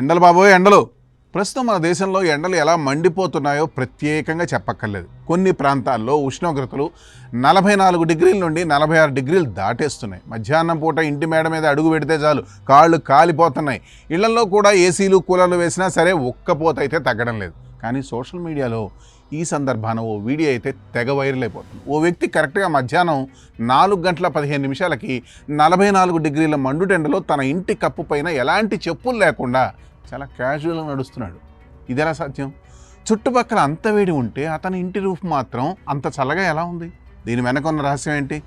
ఎండలు బాబోయ్ ఎండలు. ప్రస్తుతం మన దేశంలో ఎండలు ఎలా మండిపోతున్నాయో ప్రత్యేకంగా చెప్పక్కర్లేదు. కొన్ని ప్రాంతాల్లో ఉష్ణోగ్రతలు 44 డిగ్రీల నుండి 46 డిగ్రీలు దాటేస్తున్నాయి. మధ్యాహ్నం పూట ఇంటి మేడ మీద అడుగు పెడితే చాలు కాళ్ళు కాలిపోతున్నాయి. ఇళ్లలో కూడా ఏసీలు కూలర్లు వేసినా సరే ఒక్కపోత అయితే తగ్గడం లేదు. కానీ సోషల్ మీడియాలో ఈ సందర్భాన ఓ వీడియో అయితే తెగ వైరల్ అయిపోతుంది. ఓ వ్యక్తి కరెక్ట్గా మధ్యాహ్నం 4:15 44 డిగ్రీల మండుటెండలో తన ఇంటి కప్పు పైన ఎలాంటి చెప్పులు లేకుండా చాలా క్యాజువల్గా నడుస్తున్నాడు. ఇది ఎలా సాధ్యం? చుట్టుపక్కల అంత వేడి ఉంటే అతని ఇంటి రూఫ్ మాత్రం అంత చల్లగా ఎలా ఉంది? దీని వెనక ఉన్న రహస్యం ఏంటి?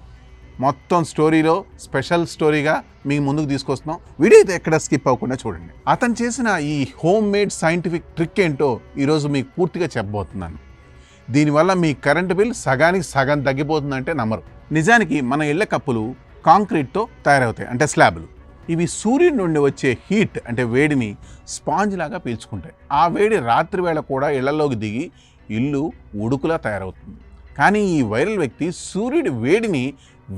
మొత్తం స్టోరీలో స్పెషల్ స్టోరీగా మీ ముందుకు తీసుకొస్తున్నాం. వీడియో అయితే ఎక్కడ స్కిప్ అవ్వకుండా చూడండి. అతను చేసిన ఈ హోమ్ మేడ్ సైంటిఫిక్ ట్రిక్ ఏంటో ఈరోజు మీకు పూర్తిగా చెప్పబోతున్నాను. దీనివల్ల మీ కరెంటు బిల్ సగానికి సగం తగ్గిపోతుందంటే నమ్మరు. నిజానికి మన ఇళ్ల కప్పులు కాంక్రీట్తో తయారవుతాయి, అంటే స్లాబ్లు. ఇవి సూర్యుడి నుండి వచ్చే హీట్ అంటే వేడిని స్పాంజ్ లాగా పీల్చుకుంటాయి. ఆ వేడి రాత్రి వేళ కూడా ఇళ్లలోకి దిగి ఇల్లు ఉడుకులా తయారవుతుంది. కానీ ఈ వైరల్ వ్యక్తి సూర్యుడి వేడిని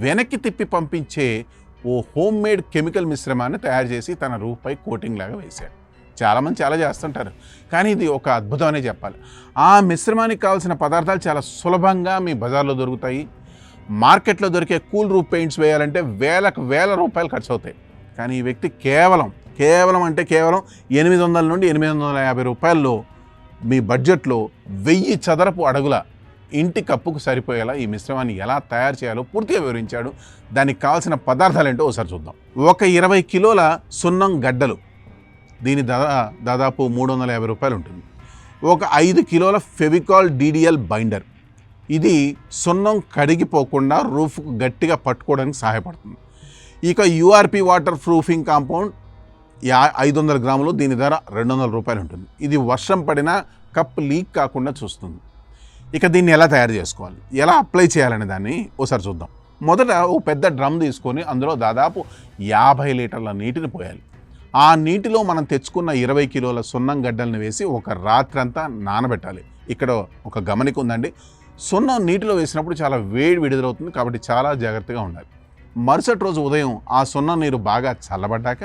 వెనక్కి తిప్పి పంపించే ఓ హోమ్ మేడ్ కెమికల్ మిశ్రమాన్ని తయారు చేసి తన రూఫ్పై కోటింగ్ లాగా వేశాడు. చాలామంది చాలా చేస్తుంటారు, కానీ ఇది ఒక అద్భుతం అనే చెప్పాలి. ఆ మిశ్రమానికి కావాల్సిన పదార్థాలు చాలా సులభంగా మీ బజార్లో దొరుకుతాయి. మార్కెట్లో దొరికే కూల్ రూఫ్ పెయింట్స్ వేయాలంటే వేల రూపాయలు ఖర్చు అవుతాయి. కానీ ఈ వ్యక్తి కేవలం 800 నుండి 850 రూపాయల్లో మీ బడ్జెట్లో 1000 చదరపు అడుగుల ఇంటి కప్పుకు సరిపోయేలా ఈ మిశ్రమాన్ని ఎలా తయారు చేయాలో పూర్తిగా వివరించాడు. దానికి కావాల్సిన పదార్థాలు ఏంటో ఒకసారి చూద్దాం. ఒక 20 కిలోల సున్నం గడ్డలు, దీని దాదాపు 350 రూపాయలు ఉంటుంది. ఒక 5 కిలోల ఫెవికాల్ DDL బైండర్, ఇది సున్నం కడిగిపోకుండా రూఫ్కు గట్టిగా పట్టుకోవడానికి సహాయపడుతుంది. ఇక URP వాటర్ ప్రూఫింగ్ కాంపౌండ్ 500 గ్రాములు, దీని ధర 200 రూపాయలు ఉంటుంది. ఇది వర్షం పడినా కప్ లీక్ కాకుండా చూస్తుంది. ఇక దీన్ని ఎలా తయారు చేసుకోవాలి, ఎలా అప్లై చేయాలనే దాన్ని ఒకసారి చూద్దాం. మొదట ఓ పెద్ద డ్రమ్ తీసుకొని అందులో దాదాపు 50 లీటర్ల నీటిని పోయాలి. ఆ నీటిలో మనం తెచ్చుకున్న 20 కిలోల సున్నం గడ్డలను వేసి ఒక రాత్రంతా నానబెట్టాలి. ఇక్కడ ఒక గమనిక ఉందండి, సున్నం నీటిలో వేసినప్పుడు చాలా వేడి విడుదలవుతుంది, కాబట్టి చాలా జాగ్రత్తగా ఉండాలి. మరుసటి రోజు ఉదయం ఆ సున్నం నీరు బాగా చల్లబడ్డాక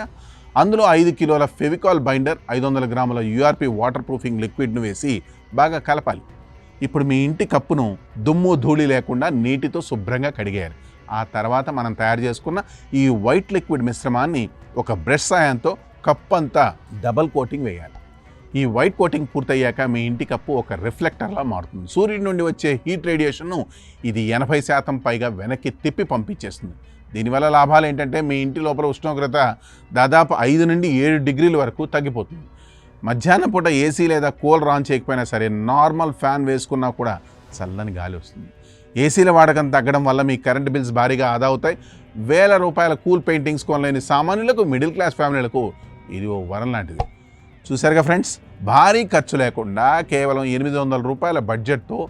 అందులో 5 కిలోల ఫెవికాల్ బైండర్, 500 గ్రాముల URP వాటర్ ప్రూఫింగ్ లిక్విడ్ను వేసి బాగా కలపాలి. ఇప్పుడు మీ ఇంటి కప్పును దుమ్ము ధూళి లేకుండా నీటితో శుభ్రంగా కడిగేయాలి. ఆ తర్వాత మనం తయారు చేసుకున్న ఈ వైట్ లిక్విడ్ మిశ్రమాన్ని ఒక బ్రష్ సాయంతో కప్పు అంతా డబల్ కోటింగ్ వేయాలి. ఈ వైట్ కోటింగ్ పూర్తయ్యాక మీ ఇంటి కప్పు ఒక రిఫ్లెక్టర్లా మారుతుంది. సూర్యుడి నుండి వచ్చే హీట్ రేడియేషన్ను ఇది 80% పైగా వెనక్కి తిప్పి పంపించేస్తుంది. దీనివల్ల లాభాలు ఏంటంటే మీ ఇంటి లోపల ఉష్ణోగ్రత దాదాపు 5 నుండి 7 డిగ్రీల వరకు తగ్గిపోతుంది. మధ్యాహ్నం పూట ఏసీ లేదా కూలర్ ఆన్ చేయకపోయినా సరే నార్మల్ ఫ్యాన్ వేసుకున్నా కూడా చల్లని గాలి వస్తుంది. ఏసీల వాడకం తగ్గడం వల్ల మీ కరెంట్ బిల్స్ భారీగా ఆదా అవుతాయి. వేల రూపాయల కూల్ పెయింటింగ్స్ కొనలేని సామాన్యులకు, మిడిల్ క్లాస్ ఫ్యామిలీలకు ఇది ఓ వరం లాంటిది. చూసారుగా ఫ్రెండ్స్, భారీ ఖర్చు లేకుండా కేవలం 800 రూపాయల బడ్జెట్తో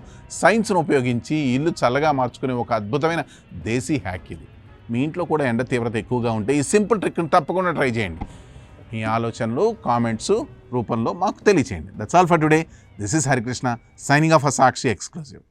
సైన్స్ను ఉపయోగించి ఇల్లు చల్లగా మార్చుకునే ఒక అద్భుతమైన దేశీ హ్యాక్ ఇది. మీ ఇంట్లో కూడా ఎండ తీవ్రత ఎక్కువగా ఉంటే ఈ సింపుల్ ట్రిక్ను తప్పకుండా ట్రై చేయండి. మీ ఆలోచనలు కామెంట్స్ రూపంలో మాకు తెలియచేయండి. That's all for today. This is Harikrishna signing off Sakshi exclusive.